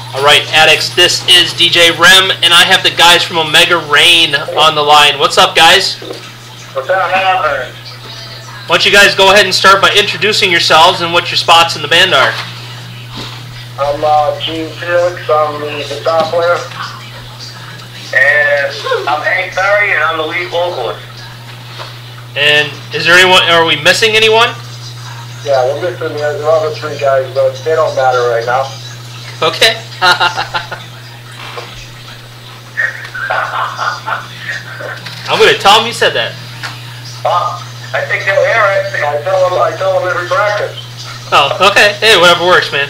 Alright, addicts, this is DJ REM, and I have the guys from Omega Rain on the line. What's up, guys? What's up, man? Why don't you guys go ahead and start by introducing yourselves and what your spots in the band are? I'm Gene Felix, I'm the guitar player. And I'm Hank Perry, and I'm the lead vocalist. And is there anyone, are we missing anyone? Yeah, we're missing the other three guys, but they don't matter right now. Okay. I'm going to tell them you said that. I think they'll hear it. I tell them every practice. Oh, okay. Hey, whatever works, man.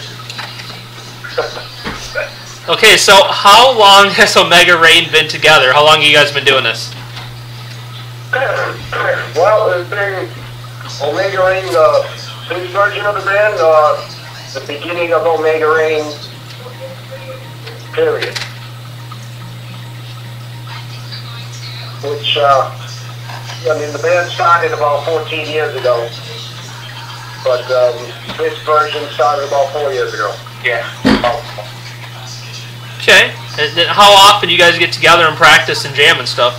Okay, so how long has Omega Rain been together? How long have you guys been doing this? Well, it's been Omega Rain, the first version of the band, the beginning of Omega Rain, period. Which, I mean, the band started about 14 years ago, but this version started about 4 years ago. Yeah. Okay. And then how often do you guys get together and practice and jam and stuff?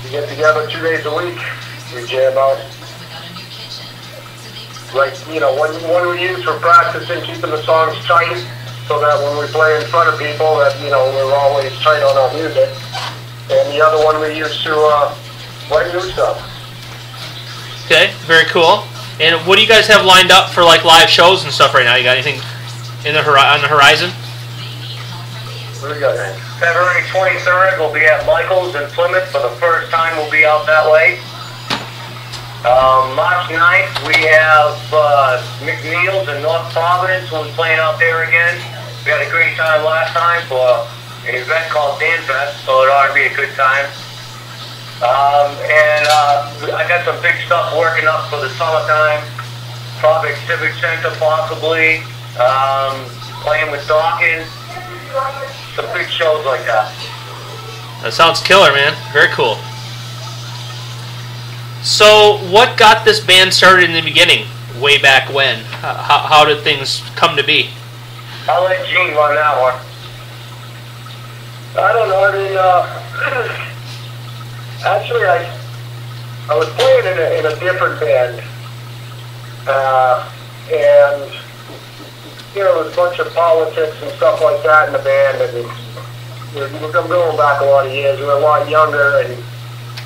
We get together 2 days a week. We jam out. Like, you know, one we use for practicing, keeping the songs tight, so that when we play in front of people, that, you know, we're always tight on our music. And the other one we use to write new stuff. Okay, very cool. And what do you guys have lined up for like live shows and stuff right now? You got anything in on the horizon? What do we got, man? February 23rd, we'll be at Michael's in Plymouth for the first time. We'll be out that way. March 9th, we have McNeil's in North Providence. We'll be playing out there again. We had a great time last time for an event called Dan Fest, so it ought to be a good time. I got some big stuff working up for the summertime. Probably Civic Center, possibly. Playing with Dawkins. Some big shows like that. That sounds killer, man. Very cool. So, what got this band started in the beginning, way back when? How did things come to be? I'll let Gene run that one. I don't know. I mean, actually, I was playing in a different band, and you know, there was a bunch of politics and stuff like that in the band, and I'm going back a lot of years. We were a lot younger, and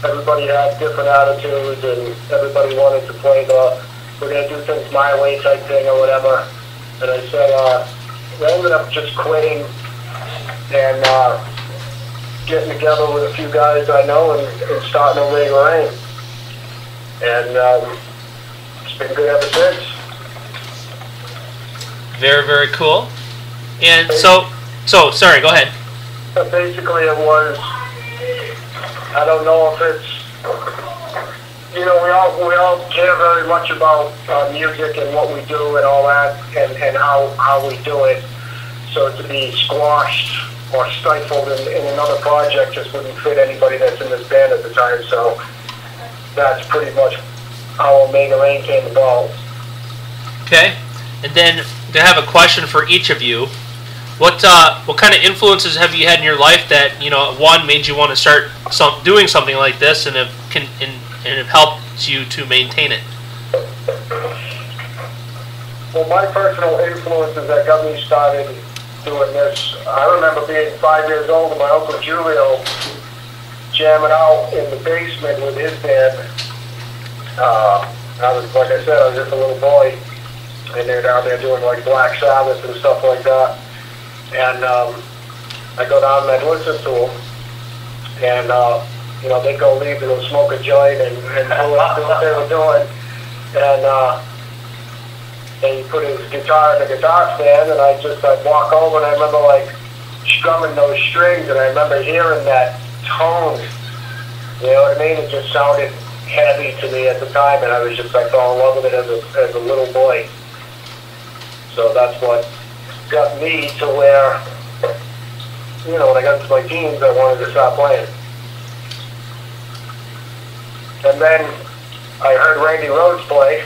everybody had different attitudes, and everybody wanted to play we're going to do things my way type thing or whatever. And I said, I ended up just quitting and getting together with a few guys I know and starting Omega Rain. And it's been good ever since. Very, very cool. And so sorry, go ahead. Basically it was, I don't know if it's, you know, we all care very much about music and what we do and all that, and how we do it. So to be squashed or stifled in another project just wouldn't fit anybody that's in this band at the time. So that's pretty much how Omega Rain came about. Okay. And then to have a question for each of you. What kind of influences have you had in your life that, you know, one, made you want to start doing something like this, and have helped you to maintain it? Well, my personal influences that got me started doing this, I remember being 5 years old and my Uncle Julio jamming out in the basement with his band. I was, like I said, I was just a little boy, and they're down there doing like Black Sabbath and stuff like that. And I go down and I'd listen to them, and you know, they'd go leave to go smoke a joint and do what they were doing. And he put his guitar in the guitar stand, and I'd walk over, and I remember like strumming those strings, and I remember hearing that tone. You know what I mean? It just sounded heavy to me at the time, and I was just, I fell in love with it as a little boy. So that's what got me to where, you know, when I got into my teens, I wanted to stop playing. And then I heard Randy Rhoads play,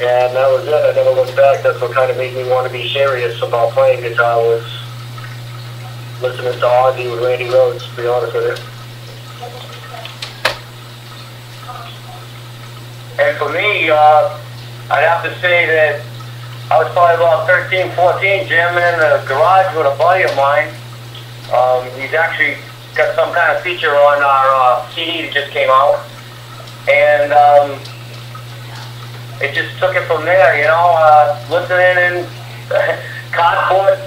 And that was it. I never looked back. That's what kind of made me want to be serious about playing guitar, was listening to Ozzy with Randy Rhoads, to be honest with you. And for me, I'd have to say that I was probably about 13, 14, jamming in the garage with a buddy of mine. He's actually got some kind of feature on our CD that just came out. And it just took it from there, you know, listening in cardboard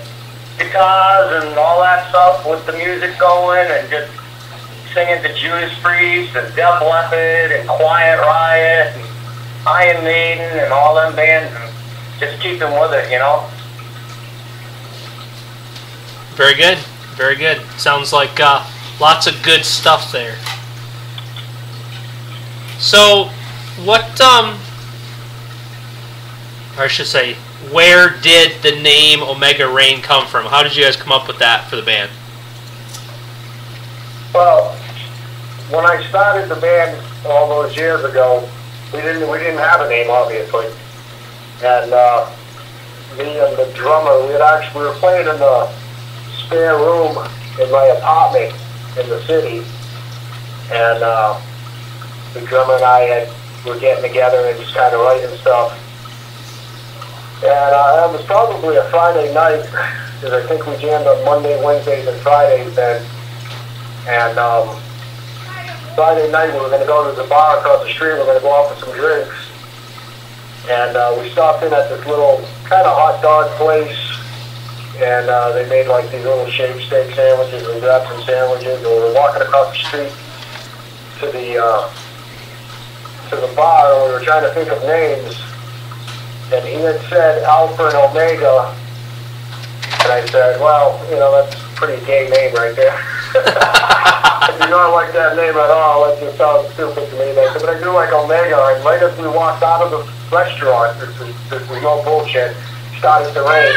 guitars and all that stuff with the music going, and just singing to Judas Priest and Def Leppard and Quiet Riot and Iron Maiden and all them bands, and just keeping with it, you know. Very good, very good. Sounds like lots of good stuff there. So, what, or I should say, where did the name Omega Rain come from? How did you guys come up with that for the band? Well, when I started the band all those years ago, we didn't have a name, obviously. And me and the drummer, we were playing in the spare room in my apartment in the city, and the drummer and I were getting together and just kind of writing stuff. And it was probably a Friday night, because I think we jammed on Monday, Wednesdays, and Fridays then. And Friday night we were going to go to the bar across the street. We were going to go out for some drinks. And we stopped in at this little kind of hot dog place. And they made like these little shaved steak sandwiches. We grabbed some sandwiches. And we were walking across the street to the bar, and we were trying to think of names. And he had said Alpha and Omega, and I said, well, you know, that's a pretty gay name right there. I do not like that name at all. It just sounds stupid to me. And I said, but I do like Omega. And right as we walked out of the restaurant, this was no bullshit, started to rain.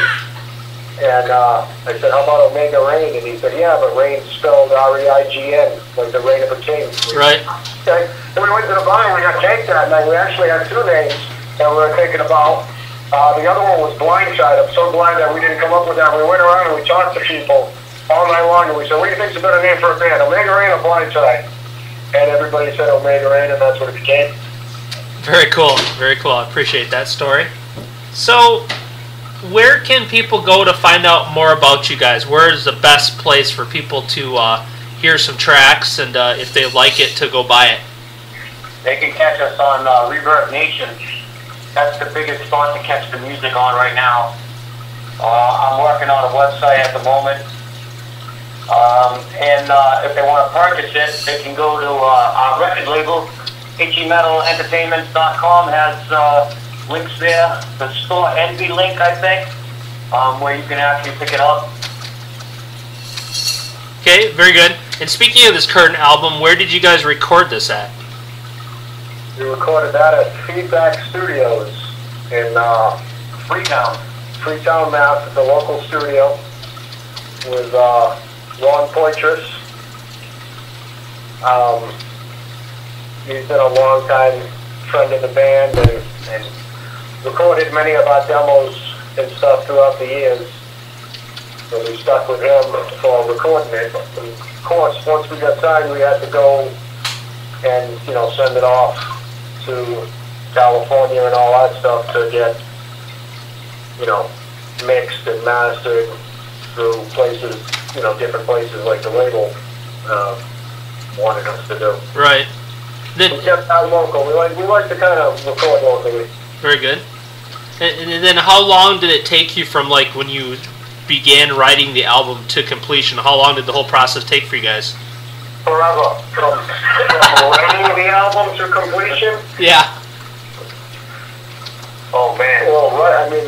And I said, how about Omega Rain? And he said, yeah, but rain spelled R-E-I-G-N, like the reign of a king. Right. Okay. Then we went to the bar and we got cake that night. We actually had two names that we were thinking about. The other one was Blindside. I'm so glad that we didn't come up with that. We went around and we talked to people all night long, and we said, what do you think's a better name for a band, Omega Rain or Blindside? And everybody said Omega Rain, and that's what it became. Very cool, very cool. I appreciate that story. So, where can people go to find out more about you guys? Where is the best place for people to hear some tracks, and if they like it, to go buy it? They can catch us on Reverb Nation. That's the biggest spot to catch the music on right now. I'm working on a website at the moment. And if they want to purchase it, they can go to our record label, HEMetalEntertainment.com has links there. The Store Envy link, I think, where you can actually pick it up. Okay, very good. And speaking of this current album, where did you guys record this at? We recorded that at Feedback Studios in Freetown, Mass. It's a local studio with Ron Poitras. He's been a long-time friend of the band and recorded many of our demos and stuff throughout the years. So we stuck with him for recording it. And of course, once we got signed, we had to go and, you know, send it off to California and all that stuff to get, you know, mixed and mastered through places, you know, different places like the label wanted us to do. Right. Then, we kept that local. We like to kind of record locally. Very good. And then how long did it take you from, like, when you began writing the album to completion? How long did the whole process take for you guys? Forever. From writing the album to completion? Yeah. Oh man. Well, I mean,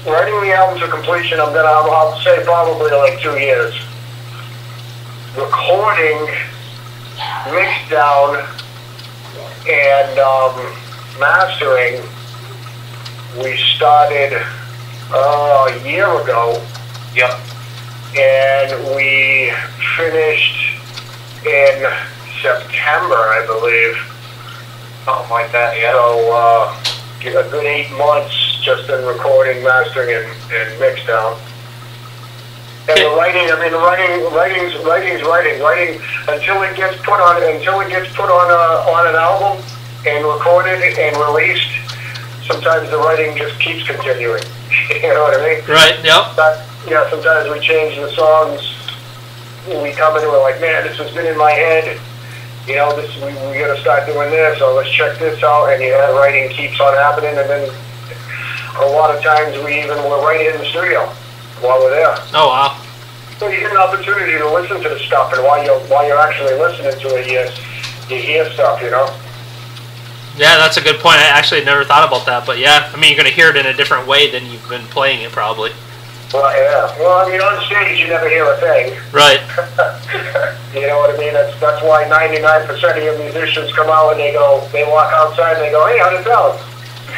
writing the album to completion, I'll say probably like 2 years. Recording, mixed down, and mastering, we started a year ago. Yep. And we finished in September, I believe. Something like that, yeah. So, a good 8 months just in recording, mastering, and mix down. And the writing, I mean, writing's writing. Writing until it gets put on on an album and recorded and released. Sometimes the writing just keeps continuing. You know what I mean? Right. Yep. Yeah. Sometimes we change the songs. We come in and we're like, man, this has been in my head. You know, we got to start doing this. Or let's check this out. And that writing keeps on happening. And then a lot of times we're writing in the studio while we're there. Oh wow. So you get an opportunity to listen to the stuff, and while you're actually listening to it, you hear stuff, you know. Yeah, that's a good point. I actually never thought about that, but yeah, I mean, you're going to hear it in a different way than you've been playing it, probably. Well, yeah. Well, I mean, on stage, you never hear a thing. Right. You know what I mean? That's why 99% of your musicians come out and they walk outside and they go, hey, how'd it sound?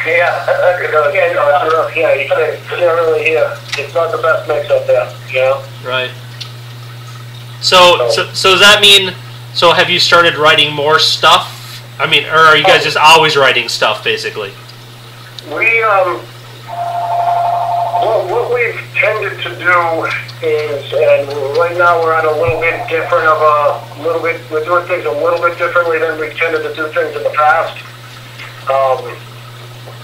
Yeah. Because, yeah, you can't really hear. It's not the best mix up there, you know? Right. So does that mean, so have you started writing more stuff? I mean, or are you guys just always writing stuff, basically? What we've tended to do is, and right now we're on a little bit different we're doing things a little bit differently than we've tended to do things in the past.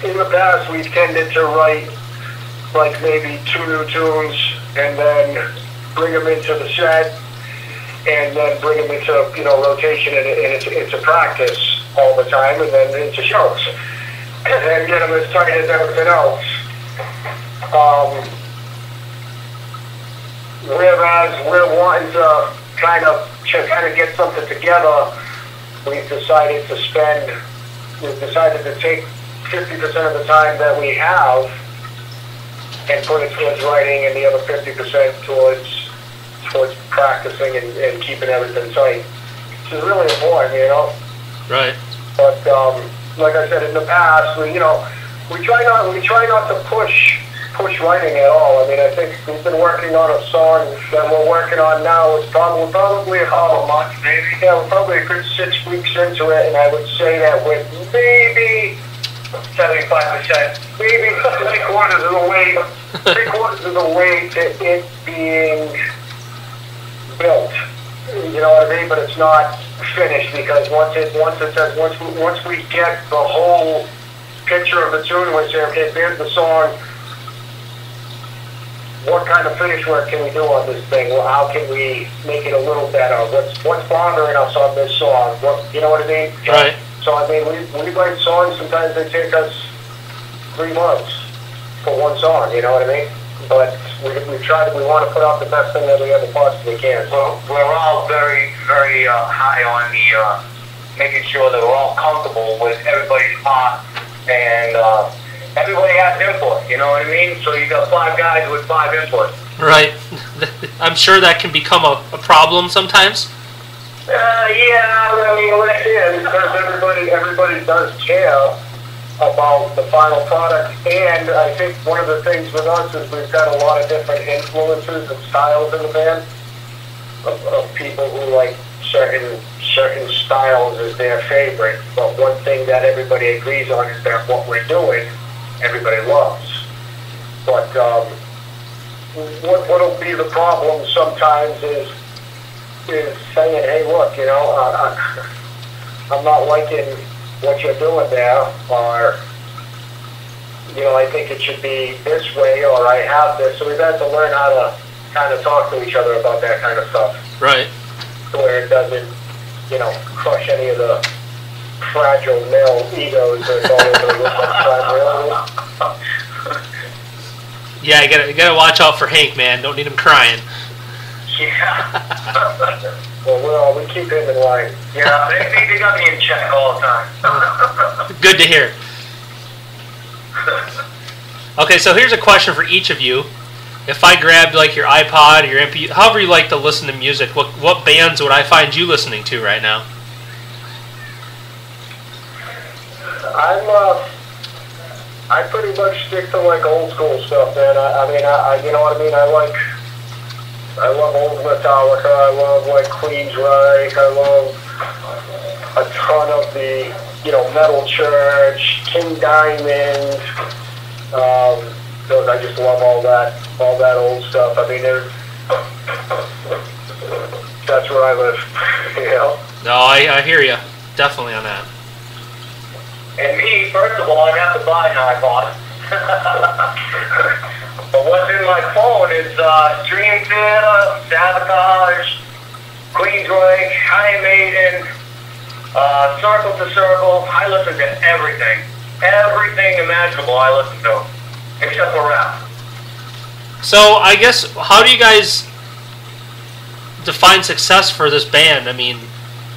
In the past, we've tended to write like maybe 2 new tunes and then bring them into the set and then bring them into, rotation and into practice all the time and then into shows and get them as tight as everything else. Whereas we're wanting to kind of get something together, we've decided to take 50% of the time that we have and put it towards writing and the other 50% towards practicing and keeping everything tight. Which is really important, you know? Right. But like I said, in the past, we try not to push writing at all. I mean, I think we've been working on a song that we're working on now. It's probably about a month, maybe. Yeah, we're probably a good 6 weeks into it, and I would say that we're maybe 75%, maybe three-quarters of the way to it being built. You know what I mean? But it's not finished because once we get the whole picture of the tune, we say, okay, here's the song. What kind of finish work can we do on this thing? Well, how can we make it a little better? What's bothering us on this song? You know what I mean? Right. So I mean, we write songs. Sometimes they take us 3 months for one song. You know what I mean? But we want to put out the best thing that we ever possibly can. Well, we're all very, very high on the making sure that we're all comfortable with everybody's part and everybody has input. You know what I mean? So you got 5 guys with 5 inputs. Right. I'm sure that can become a problem sometimes. Yeah, I mean, because everybody does care about the final product, and I think one of the things with us is we've got a lot of different influences and styles in the band of people who like certain styles as their favorite, but one thing that everybody agrees on is that what we're doing, everybody loves. But what'll be the problem sometimes is saying, hey, look, you know, I'm not liking what you're doing there, or, you know, I think it should be this way, or I have this. So we've had to learn how to kind of talk to each other about that kind of stuff. Right. Where it doesn't, you know, crush any of the fragile male egos that's all over the room. Yeah, you gotta watch out for Hank, man. Don't need him crying. Yeah. Well, we keep him in line. Yeah, they got me in check all the time. Good to hear. Okay, so here's a question for each of you. If I grabbed like your iPod or your MP, however you like to listen to music, what bands would I find you listening to right now? I pretty much stick to like old school stuff, man. I mean, you know what I mean? I love old Metallica. I love like Queensryche. I love a ton of the Metal Church, King Diamond. Those, I just love all that old stuff. I mean, that's where I live. No, I hear you. Definitely on that. And me, first of all, I'd have to buy an iPod. But what's in my phone is Dream Theater, Sabotage, Queensryche, Iron Maiden, Circle to Circle. I listen to everything. Everything imaginable I listen to. Except for rap. So I guess, how do you guys define success for this band? I mean,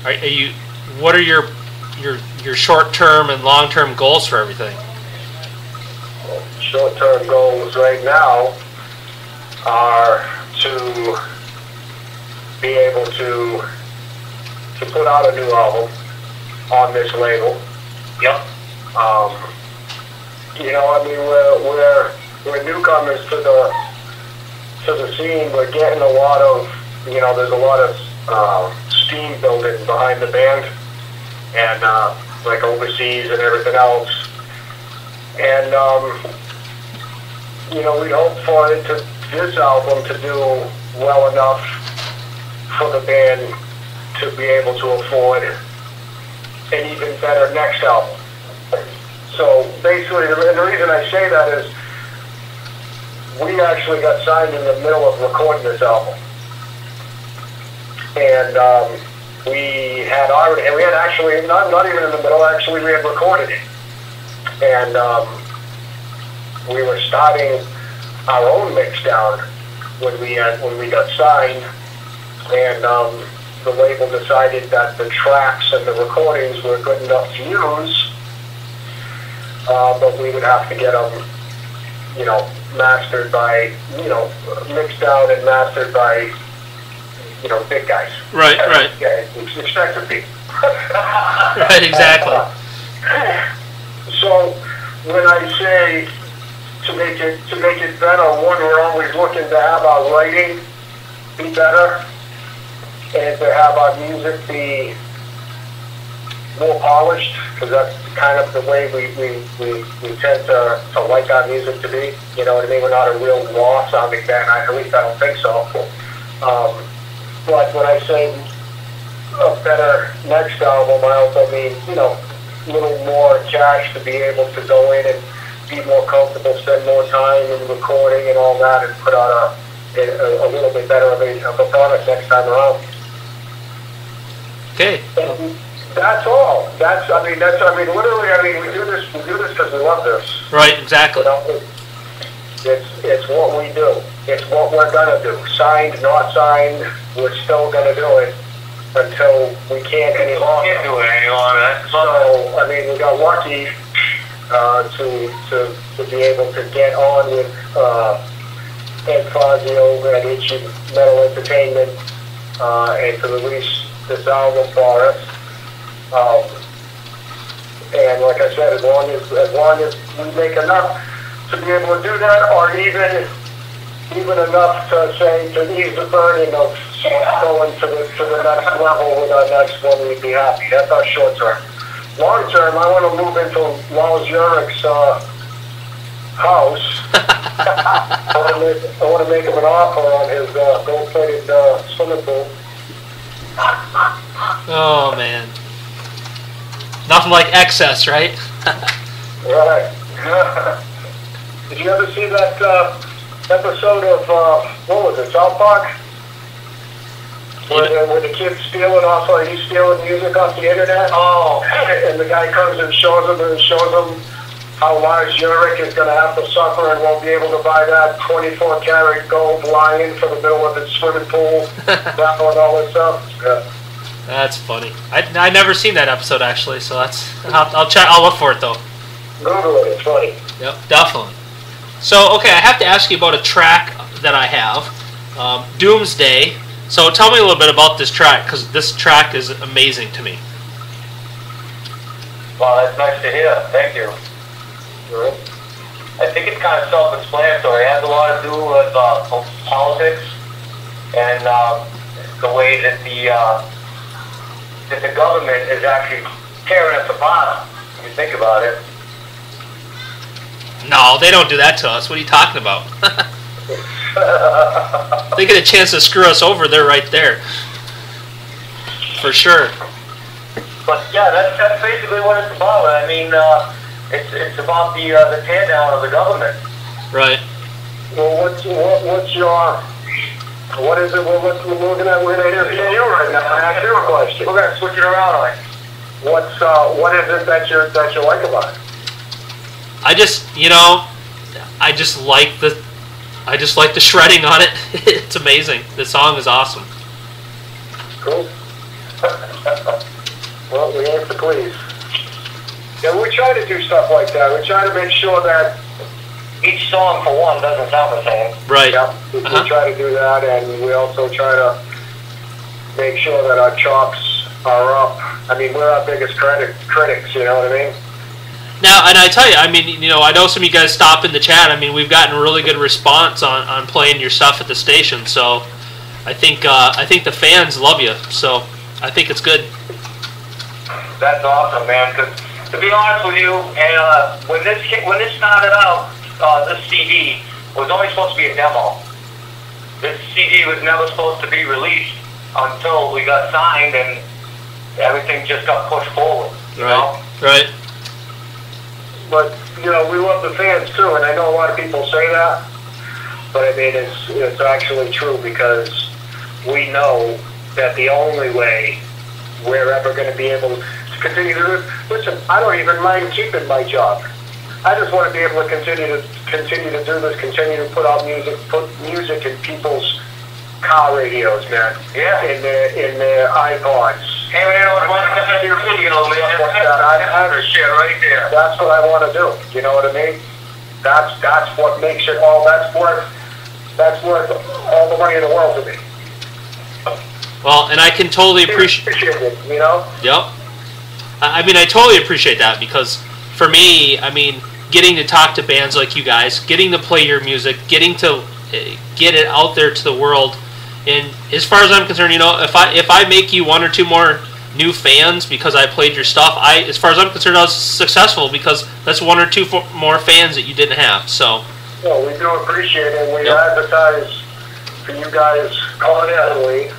are you? What are your short-term and long-term goals for everything? Short-term goals right now are to be able to put out a new album on this label. Yep. I mean, we're newcomers to the scene. We're getting a lot of, there's a lot of steam building behind the band, and like overseas and everything else. And we hope for this album to do well enough for the band to be able to afford an even better next album. So basically, and the reason I say that is we actually got signed in the middle of recording this album. And we had actually, not even in the middle, actually we had recorded it. And we were starting our own mix down when we got signed. And the label decided that the tracks and the recordings were good enough to use. But we would have to get them, mastered by, mixed down and mastered by, big guys. Right. Yeah, it's expensive people. Right, exactly. So when I say to make it better, one, we're always looking to have our writing be better and to have our music be more polished, because that's kind of the way we tend to like our music to be. You know what I mean? We're not a real raw sounding band. At least I don't think so. But when I say a better next album, I also mean, a little more cash to be able to go in and be more comfortable, spend more time in recording and all that, and put out a little bit better of a product next time around. Okay. And that's all. Literally, we do this because we love this. Right, exactly. It's what we do. It's what we're gonna do. Signed, not signed, we're still gonna do it until we can't any longer. Can't do it any longer. So, we got lucky to be able to get on with Ed Fazio at Itchy Metal Entertainment and to release this album for us. And like I said, as long as we make enough to be able to do that, or even enough to ease the burden of going to the next level with our next one, we'd be happy. That's our short term. Long term, I want to move into Lars Ulrich's house. I want to make him an offer on his gold-plated swimming pool. Oh man. Nothing like excess, right? Right. Did you ever see that episode of, what was it, South Park? Where the kid's stealing he's stealing music off the internet. Oh. And the guy comes and shows him how Lars Ulrich is going to have to suffer and won't be able to buy that 24-karat gold lion for the middle of his swimming pool, that and all this stuff. Yeah. That's funny. I never seen that episode actually, so I'll check. I'll look for it though. Google it. It's funny. Yep, definitely. So okay, I have to ask you about a track that I have, Doomsday. So tell me a little bit about this track, because this track is amazing to me. Well, that's nice to hear. Thank you. Right. I think it's kind of self-explanatory. It has a lot to do with politics and the way that the government is actually tearing us apart, if you think about it. No, they don't do that to us. What are you talking about? They get a chance to screw us over, they're right there. For sure. But yeah, that's basically what it's about. I mean, it's about the tear down of the government. Right. Well, what's your what is it? We're gonna interview you right now and ask you a question. We're gonna switch it around on it. What is it that you like about it? I just like the shredding on it. It's amazing. The song is awesome. Cool. Well, we answer please. Yeah, we try to do stuff like that. We try to make sure that Each song, for one, doesn't sound the same. Right. yeah, we try to do that, and we also try to make sure that our chops are up. I mean, we're our biggest critics, you know what I mean? Now, and I tell you, I mean, I know some of you guys stop in the chat. I mean, we've gotten a really good response on playing your stuff at the station. So, I think the fans love you. So, I think it's good. That's awesome, man. Because to be honest with you, and when this started out, this CD was only supposed to be a demo. This CD was never supposed to be released until we got signed, and everything just got pushed forward. You know? Right. But, we love the fans too, and I know a lot of people say that, but I mean, it's actually true, because we know that the only way we're ever going to be able to continue to do this. Listen, I don't even mind keeping my job. I just want to be able to continue to do this, continue to put music in people's car radios, man. Yeah. In their iPods. Hey, man, I want to have your video, man. That's shit right there. That's what I want to do. You know what I mean? That's what makes it all. That's worth all the money in the world to me. Well, and I can totally appreciate it. You know? Yep. I mean, I totally appreciate that, because for me, I mean, getting to talk to bands like you guys, getting to play your music, getting to get it out there to the world, and as far as I'm concerned, if I make you one or two more new fans because I played your stuff, as far as I'm concerned, I was successful, because that's one or two more fans that you didn't have. So. Well, we do appreciate it. We advertise for you guys constantly.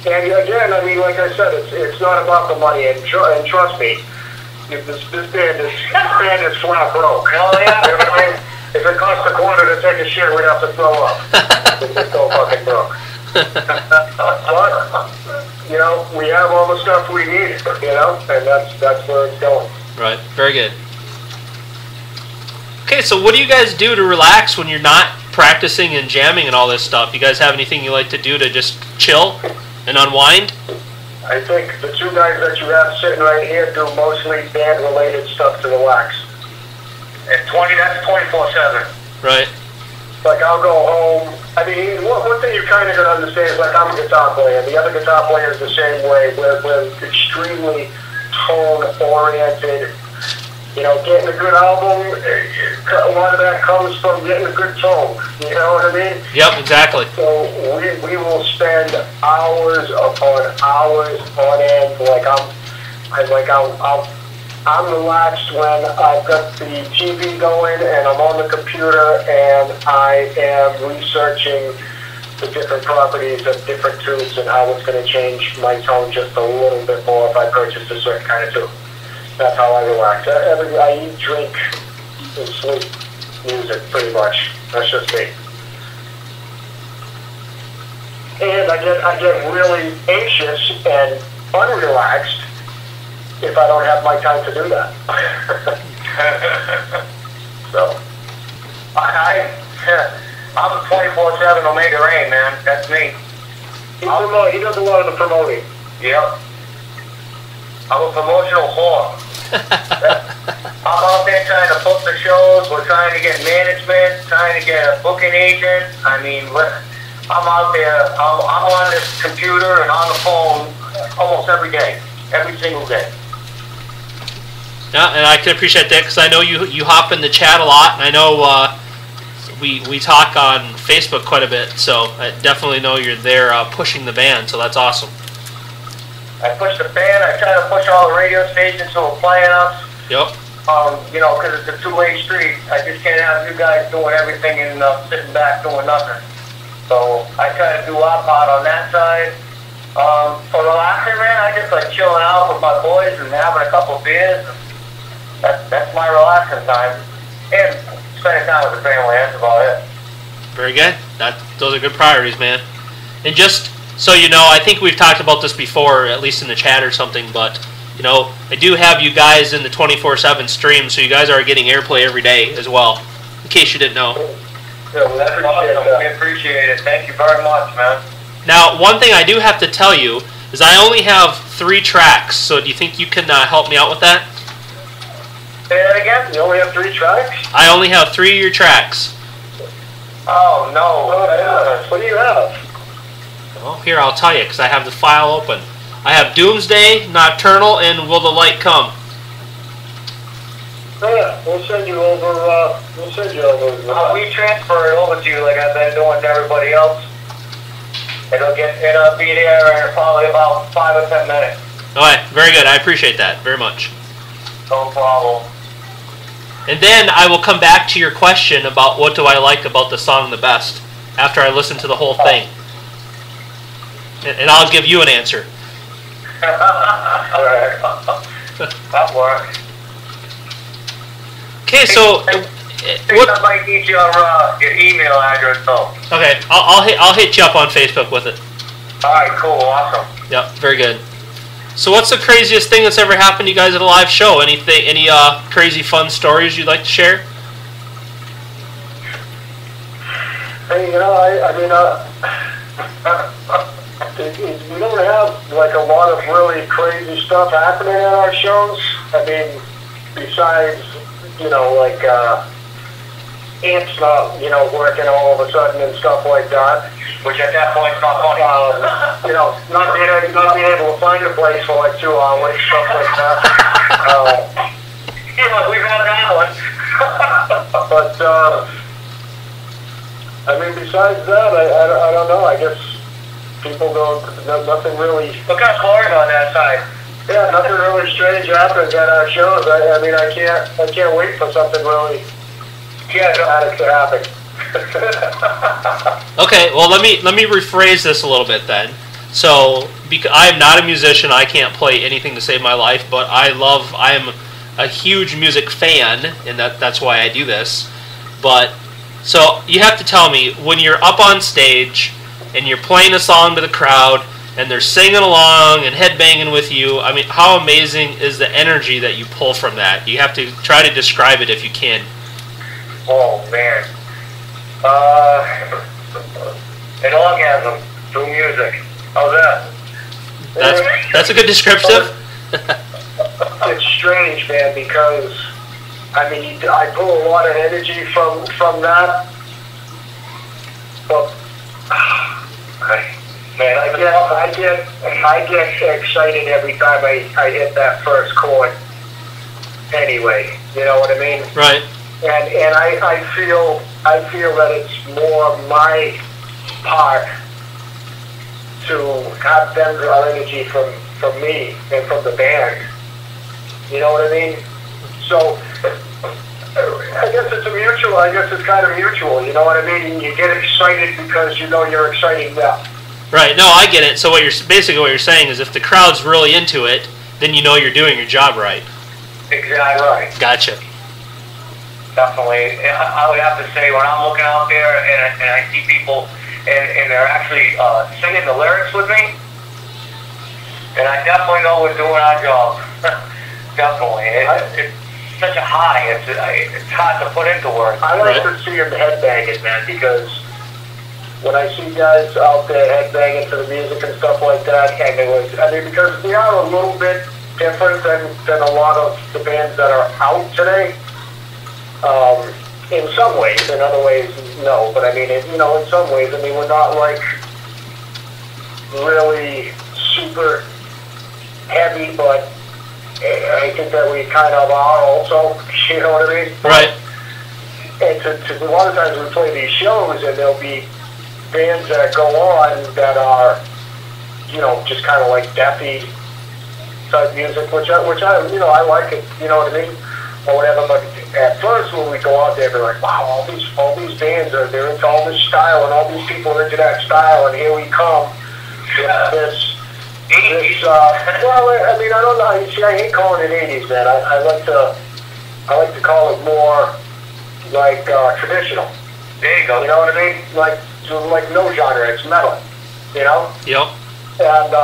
And again, I mean, like I said, it's not about the money, and trust me, this band is flat broke. Hell yeah. If it costs a quarter to take a shit, we'd have to throw up. It's just so fucking broke. But, we have all the stuff we need, and that's where it's going. Right. Very good. Okay, so what do you guys do to relax when you're not practicing and jamming and all this stuff? You guys have anything you like to do to just chill and unwind? I think the two guys that you have sitting right here do mostly band-related stuff to relax. And that's 24/7. Right. Like, I'll go home. I mean, one thing you kind of got to understand is, like, I'm a guitar player. The other guitar player is the same way. We're extremely tone-oriented. Getting a good album, a lot of that comes from getting a good tone. You know what I mean? Yep, exactly. So we will spend hours upon hours on end. I'm relaxed when I've got the TV going and I'm on the computer and I am researching the different properties of different tubes and how it's going to change my tone just a little bit more if I purchase a certain kind of tube. That's how I relax. I eat, drink, and sleep music, pretty much. That's just me. And I get really anxious and unrelaxed if I don't have my time to do that. So, I'm a 24/7 Omega Rain, man. That's me. He does a lot of the promoting. Yep. I'm a promotional whore. I'm out there trying to book the shows. We're trying to get management, trying to get a booking agent. I mean, I'm out there. I'm on this computer and on the phone almost every day, every single day. Yeah, and I can appreciate that, because I know you hop in the chat a lot, and I know we talk on Facebook quite a bit, so I definitely know you're there pushing the band, so that's awesome. I push the band. I try to push all the radio stations who are playing us. Yep. You know, because it's a two-way street. I just can't have you guys doing everything and sitting back doing nothing. So I try to do our part on that side. For relaxing, man, I just like chilling out with my boys and having a couple of beers. That's my relaxing time. And spending time with the family. That's about it. Very good. Those are good priorities, man. And just so you know, I think we've talked about this before, at least in the chat or something, but you know, I do have you guys in the 24/7 stream, so you guys are getting airplay every day as well, in case you didn't know. Yeah, well, that's awesome. We appreciate it. Thank you very much, man. Now, one thing I do have to tell you is I only have 3 tracks, so do you think you can help me out with that? Say that again? You only have 3 tracks? I only have 3 of your tracks. Oh, no. Oh, yeah. What do you have? Well, here, I'll tell you, because I have the file open. I have Doomsday, Nocturnal, and Will the Light Come? Oh, yeah, we'll send you over, we transfer it over to you like I've been doing to everybody else. It'll be there in probably about 5 or 10 minutes. Alright, very good. I appreciate that very much. No problem. And then I will come back to your question about what do I like about the song the best after I listen to the whole thing. And I'll give you an answer. Alright. That works. Okay, so I might need your email address though. Okay, I'll hit you up on Facebook with it. Alright, cool, awesome. Yep, very good. So what's the craziest thing that's ever happened to you guys at a live show? Any crazy fun stories you'd like to share? Hey, you know, we don't have like a lot of really crazy stuff happening at our shows. I mean, besides, you know, like amps not, you know, working all of a sudden and stuff like that. Which at that point is not funny. You know, not being able to find a place for like 2 hours, stuff like that. Yeah, we've had that one. But I mean, besides that, I don't know. I guess people don't. Nothing really. What kind of cars on that side? Yeah, nothing really strange happens at our shows. I mean, I can't wait for something really dramatic to happen. Okay, well let me rephrase this a little bit then. So, I am not a musician, I can't play anything to save my life, but I am a huge music fan, and that's why I do this. But so you have to tell me, when you're up on stage and you're playing a song to the crowd and they're singing along and headbanging with you, I mean, how amazing is the energy that you pull from that? You have to try to describe it if you can. Oh man. An orgasm through music. How's that? That's a good descriptive. It's strange, man, because I mean, I pull a lot of energy from that. But man, I get excited every time I hit that first chord. Anyway, you know what I mean? Right. And I feel that it's more my part to have them draw energy from me and from the band. You know what I mean? So I guess it's mutual. I guess it's kind of mutual. You know what I mean? You get excited because you know you're exciting them. Right. No, I get it. So what you're saying is, if the crowd's really into it, then you know you're doing your job right. Exactly right. Gotcha. Definitely. I would have to say, when I'm looking out there and I see people and they're actually singing the lyrics with me, and I definitely know we're doing our job. Definitely. It's such a high. It's hard to put into words. I like to see them headbanging, man, because when I see guys out there headbanging to the music and stuff like that, and because they are a little bit different than a lot of the bands that are out today. In some ways, in other ways, no. But I mean, in some ways, I mean, we're not like really super heavy, but I think that we kind of are also. You know what I mean? Right. And to a lot of times we play these shows, and there'll be bands that go on that are, you know, just kind of like deathy type music, which I I like it, you know what I mean, or whatever. But at first, when we go out there, they're like, wow, all these bands they're into all this style, and all these people are into that style, and here we come with this. Well, I mean, I don't know. You see, I hate calling it 80s, man. I like to call it more like traditional. There you go. You know what I mean? Like no genre. It's metal. You know? Yep. And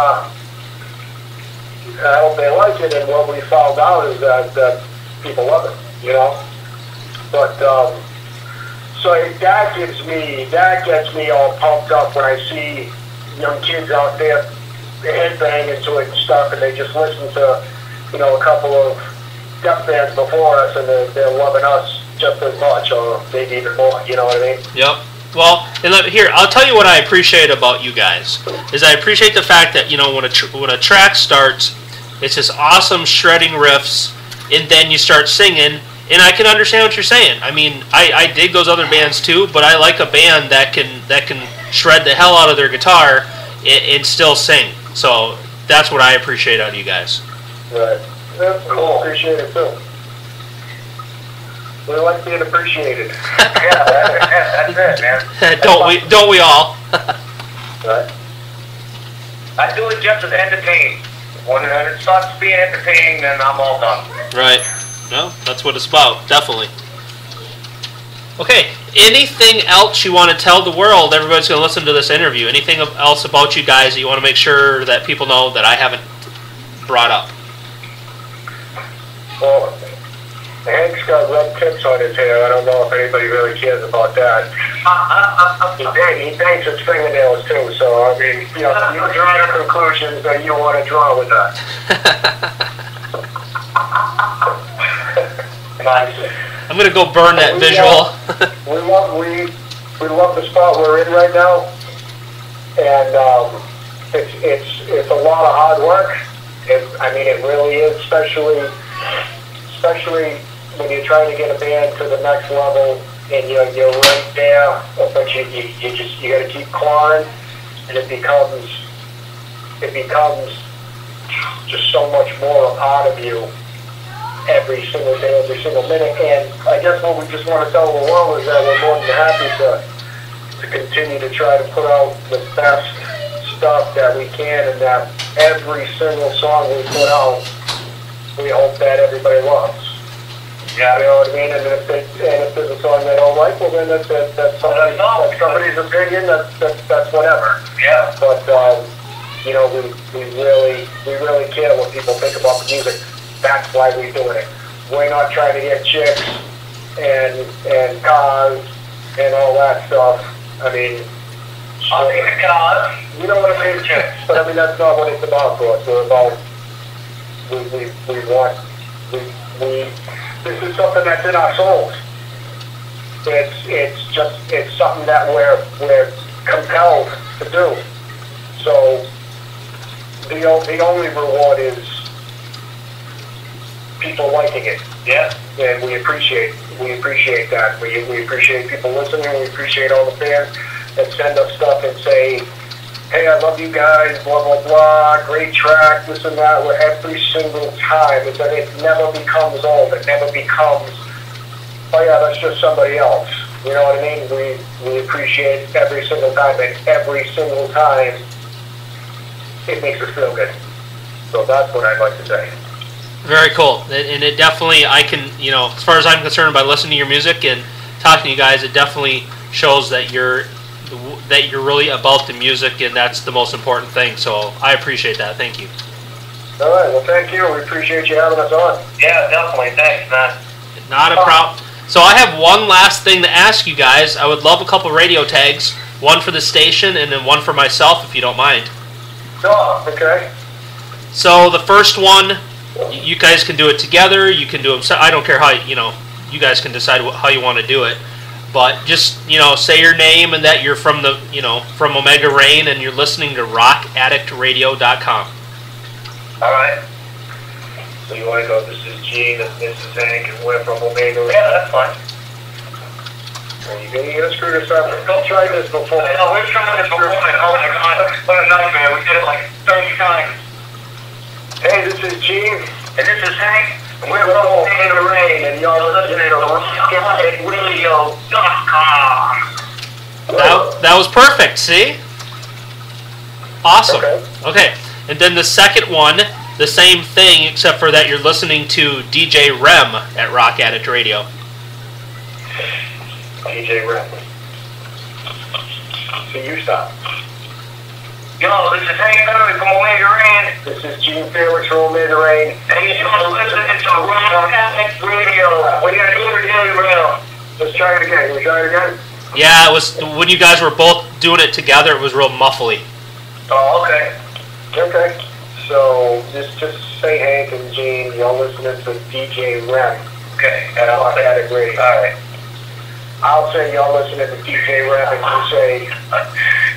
I hope they like it. And what we found out is that people love it. You know? But so that gets me all pumped up when I see young kids out there headbanging to it and stuff, and they just listen to, a couple of death bands before us, and they're loving us just as much, or maybe even more. You know what I mean? Yep. Well, and here, I'll tell you what I appreciate about you guys is I appreciate the fact that when a track starts, it's just awesome shredding riffs, and then you start singing. And I can understand what you're saying. I mean, I dig those other bands too, but I like a band that can shred the hell out of their guitar and still sing. So that's what I appreciate out of you guys. Right. That's cool. Appreciate it too. We like being appreciated. Yeah, that's it, man. Don't we all? Right. I do it just as entertaining. When it starts being entertaining, then I'm all done. Right. No, that's what it's about. Definitely. Okay. Anything else you want to tell the world? Everybody's going to listen to this interview. Anything else about you guys that you want to make sure that people know that I haven't brought up? Well, Hank's got red tips on his hair. I don't know if anybody really cares about that. He paints his fingernails too, so I mean, you draw the conclusions that you want to draw with that. Nice. I'm going to go burn that visual. we love the spot we're in right now, and it's a lot of hard work. It really is, especially when you're trying to get a band to the next level, and you're right there, but you got to keep clawing, and it becomes just so much more a part of you every single day, every single minute. And I guess what we just want to tell the world is that we're more than happy to continue to try to put out the best stuff that we can, and that every single song we put out, we hope that everybody loves. Yeah. You know what I mean? And if there's a song they don't like, well then that's somebody's opinion. That's whatever. Yeah. But we really care what people think about the music. That's why we're doing it. We're not trying to get chicks and cars and all that stuff. I mean, I'll take the cars. You know what I mean? Chicks. But I mean, that's not what it's about for us. We're about this is something that's in our souls. It's something that we're compelled to do. So the only reward is people liking it. Yeah. And we appreciate that. We appreciate people listening. We appreciate all the fans that send us stuff and say, hey, I love you guys, blah, blah, blah, great track, this and that. Every single time. It never becomes old. It never becomes, oh yeah, that's just somebody else. You know what I mean? We appreciate every single time, and every single time it makes us feel good. So that's what I'd like to say. Very cool. And it definitely, I can, as far as I'm concerned, by listening to your music and talking to you guys, it definitely shows that you're really about the music, and that's the most important thing. So I appreciate that. Thank you. All right. Well, thank you. We appreciate you having us on. Yeah, definitely. Thanks, man. Not a problem. So I have one last thing to ask you guys. I would love a couple radio tags, one for the station and then one for myself, if you don't mind. Oh, okay. So the first one, you guys can do it together. You can do them. I don't care how you guys can decide how you want to do it. But just say your name and that you're from from Omega Rain and you're listening to RockAddictRadio.com. All right. So you want to go? This is Gene, and this is Hank, and we're from Omega Rain. Yeah, that's fine. You're gonna screw this up. Don't try this before. No, we've tried this before. Oh my God! What a nightmare. We did it like 30 times. Hey, Hey, this is Gene. And this is Hank. And we're We're from in the rain, and y'all listening to RocketRadio.com. That was perfect, see? Awesome. Okay. And then the second one, the same thing, except for that you're listening to DJ REM at Rock Addict Radio. DJ Rep. So you stop. Yo, this is Hank Henry from Omega Rain. This is Gene Felix from Omega Rain. And you're listening to Rock Addict Radio. We got a new day, bro. Let's try it again. Can we try it again? Yeah, it was when you guys were both doing it together. It was real muffly. Oh, okay. Okay. So just say Hank and Gene. Y'all listening to DJ Rem. Okay. At Rock Addict Radio. All right. I'll say y'all listening to DJ Rem, and you say,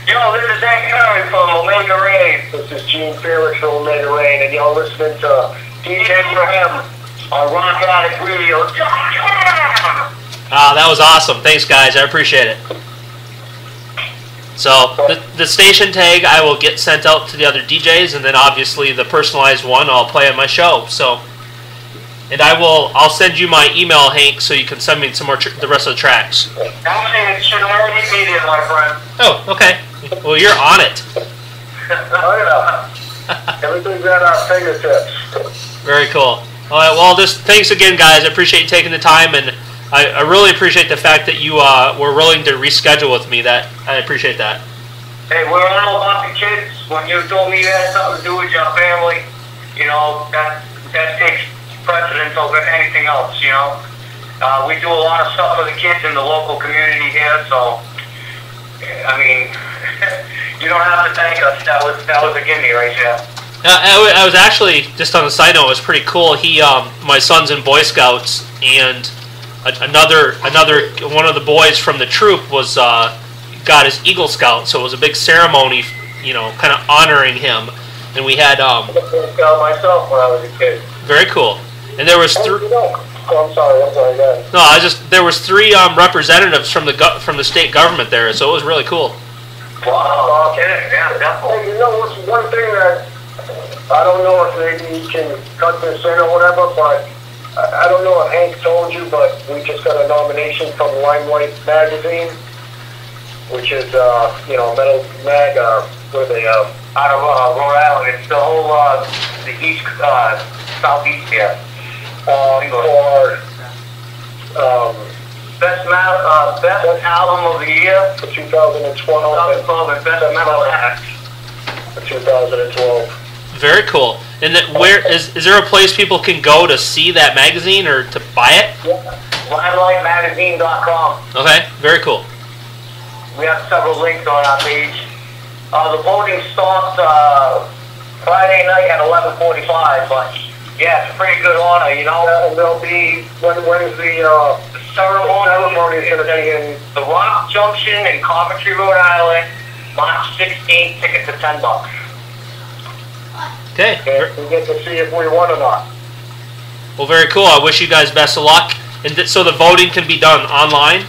Yo, this is Hank Henry from Omega Rain. this is Gene Felix from Omega Rain, and y'all listening to DJ Graham on Rock Addict Radio. That was awesome. Thanks, guys. I appreciate it. So the station tag I will get sent out to the other DJs, and then obviously the personalized one I'll play on my show. So, and I'll send you my email, Hank, so you can send me some more the rest of the tracks. Actually, it should already be there, my friend. Oh, okay. Well, you're on it. Oh, yeah. Everything's at our fingertips. Very cool. All right. Well, just thanks again, guys. I appreciate you taking the time, and I really appreciate the fact that you were willing to reschedule with me. That I appreciate that. Hey, we're all about the kids. When you told me you had something to do with your family, you know, that takes precedence over anything else, you know. We do a lot of stuff for the kids in the local community here, so, I mean, you don't have to thank us. That was a gimme right there. I was actually, just on a side note, it was pretty cool. My son's in Boy Scouts, and another one of the boys from the troop was got his Eagle Scout, so it was a big ceremony, you know, kind of honoring him. And we had I was a Boy Scout myself when I was a kid. very cool. And there was Oh, I'm sorry, go ahead. no, there was three representatives from the state government there, so it was really cool. Wow, okay, yeah, definitely. Hey, you know what's one thing that, I don't know if maybe you can cut this in or whatever, but I don't know if Hank told you, but we just got a nomination from Limelight Magazine, which is, metal mag, where they, Out of Rhode Island, it's the whole, the east, southeast here. for, Best album of the year. for 2012 and 2012 and best metal act. for 2012. Very cool. And where is there a place people can go to see that magazine or to buy it? LimelightMagazine.com. Okay, very cool. We have several links on our page. The voting starts Friday night at 11:45, but yeah, it's a pretty good honor, you know. And there'll be, when is the ceremony is going to be in the Rock Junction in Coventry, Rhode Island, March 16th. Tickets are $10. Okay. and we get to see if we won or not. Well, very cool. I wish you guys best of luck. And so the voting can be done online?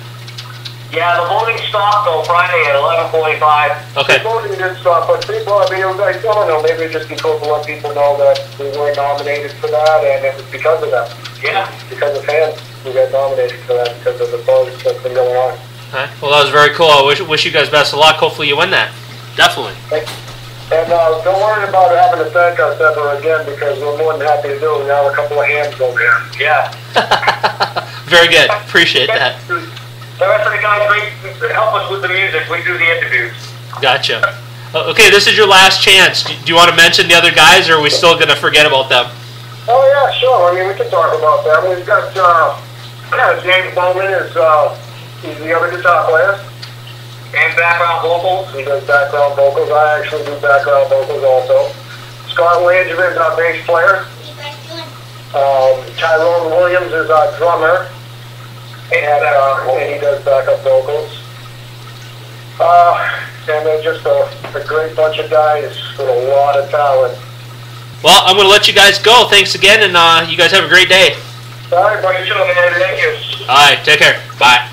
Yeah, the voting starts though Friday at 11:45. Okay. The voting did stop, but people, I mean, I don't know, maybe just because to let people know that we were nominated for that, and it was because of that. Yeah. Because of fans, we got nominated for that because of the buzz that's been going on. All right. Well, that was very cool. I wish you guys best of luck. Hopefully you win that. Definitely. And don't worry about having to thank us ever again, because we're more than happy to do it. We have a couple of hands over here. Yeah. Very good. Appreciate that. The rest of the guys help us with the music. We do the interviews. Gotcha. Okay, this is your last chance. Do you want to mention the other guys, or are we still going to forget about them? Oh, yeah, sure. I mean, we can talk about that. We've got James Bowman is he's the other guitar player. And background vocals. He does background vocals. I actually do background vocals also. Scott Langevin is our bass player. Tyrone Williams is our drummer. And he does backup vocals. And they're just a great bunch of guys with a lot of talent. Well, I'm going to let you guys go. Thanks again, and you guys have a great day. All right, buddy. Thank you. All right, take care. Bye.